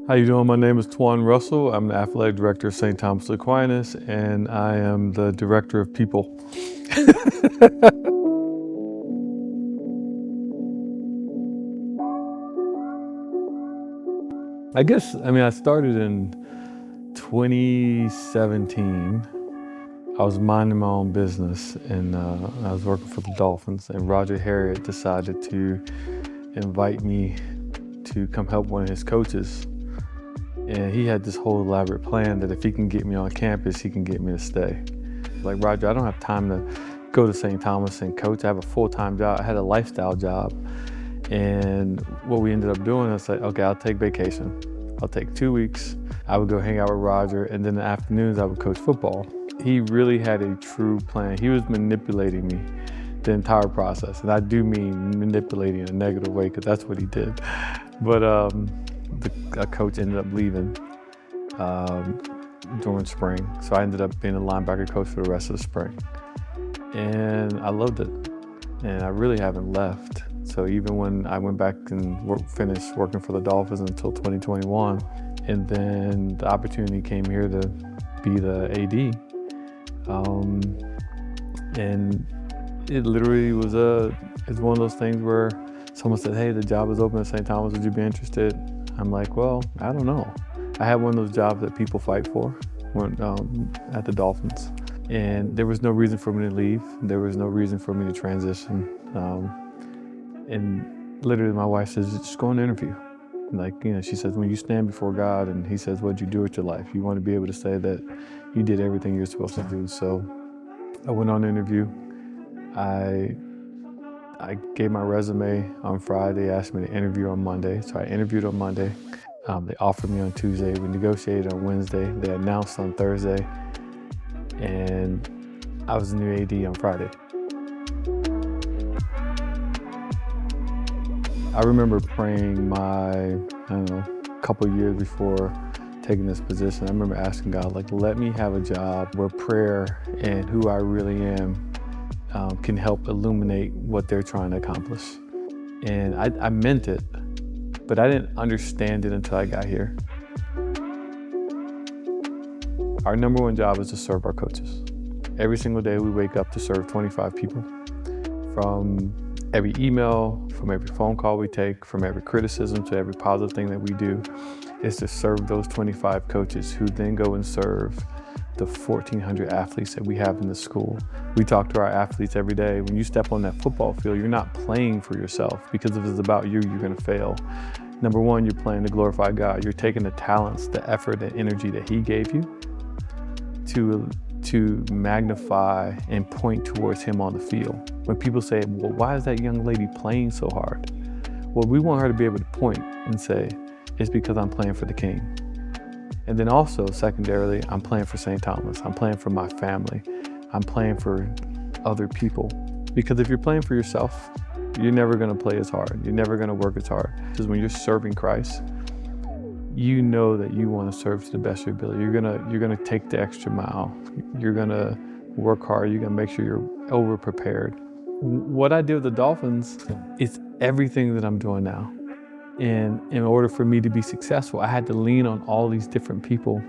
How you doing? My name is Twan Russell. I'm the athletic director of St. Thomas Aquinas, and I am the director of people. I started in 2017. I was minding my own business, and I was working for the Dolphins, and Roger Harriet decided to invite me to come help one of his coaches. And he had this whole elaborate plan that if he can get me on campus, he can get me to stay. Like, Roger, I don't have time to go to St. Thomas and coach. I have a full-time job. I had a lifestyle job. And what we ended up doing, I was like, okay, I'll take vacation. I'll take 2 weeks. I would go hang out with Roger, and then in the afternoons I would coach football. He really had a true plan. He was manipulating me the entire process. And I do mean manipulating in a negative way, because that's what he did. But a coach ended up leaving during spring. So I ended up being a linebacker coach for the rest of the spring. And I loved it. And I really haven't left. So even when I went back and finished working for the Dolphins until 2021, and then the opportunity came here to be the AD. And it literally was it's one of those things where someone said, hey, the job is open at St. Thomas, would you be interested? I'm like, well, I don't know. I had one of those jobs that people fight for at the Dolphins. And there was no reason for me to leave. There was no reason for me to transition. And literally my wife says, just go on an interview. She says, when you stand before God and he says, what'd you do with your life? You want to be able to say that you did everything you're supposed to do. So I went on an interview. I gave my resume on Friday. They asked me to interview on Monday. So I interviewed on Monday. They offered me on Tuesday. We negotiated on Wednesday. They announced on Thursday. And I was the new AD on Friday. I remember praying couple years before taking this position. I remember asking God, let me have a job where prayer and who I really am can help illuminate what they're trying to accomplish. And I meant it, but I didn't understand it until I got here. Our number one job is to serve our coaches. Every single day we wake up to serve 25 people. From every email, from every phone call we take, from every criticism to every positive thing that we do, is to serve those 25 coaches who then go and serve the 1,400 athletes that we have in the school. We talk to our athletes every day. When you step on that football field, you're not playing for yourself, because if it's about you, you're gonna fail. Number one, you're playing to glorify God. You're taking the talents, the effort, the energy that he gave you to magnify and point towards him on the field. When people say, well, why is that young lady playing so hard? Well, we want her to be able to point and say, it's because I'm playing for the King. And then also, secondarily, I'm playing for St. Thomas. I'm playing for my family. I'm playing for other people. Because if you're playing for yourself, you're never gonna play as hard. You're never gonna work as hard. Because when you're serving Christ, you know that you want to serve to the best of your ability. You're gonna take the extra mile. You're gonna work hard. You're gonna make sure you're over prepared. What I did with the Dolphins is everything that I'm doing now. And in order for me to be successful, I had to lean on all these different people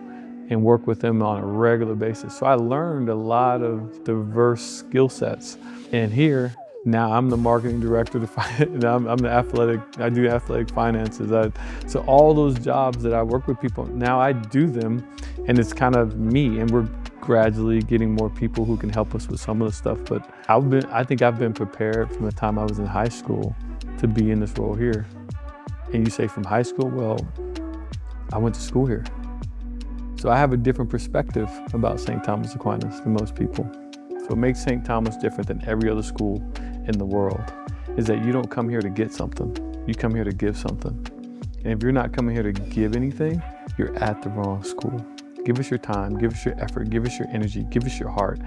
and work with them on a regular basis. So I learned a lot of diverse skill sets. And here, now I'm the marketing director, I'm the athletic, I do athletic finances. So all those jobs that I work with people, now I do them, and it's kind of me, and we're gradually getting more people who can help us with some of the stuff. But I think I've been prepared from the time I was in high school to be in this role here. And you say from high school, well, I went to school here. So I have a different perspective about St. Thomas Aquinas than most people. So what makes St. Thomas different than every other school in the world is that you don't come here to get something. You come here to give something. And if you're not coming here to give anything, you're at the wrong school. Give us your time, give us your effort, give us your energy, give us your heart,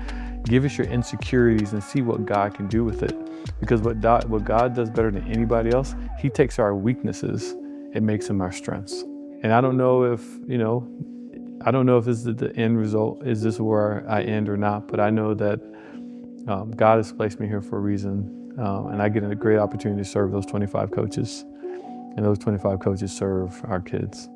give us your insecurities, and see what God can do with it. Because what God does better than anybody else, he takes our weaknesses and makes them our strengths. And I don't know if this is the end result, is this where I end or not, but I know that God has placed me here for a reason, and I get a great opportunity to serve those 25 coaches, and those 25 coaches serve our kids.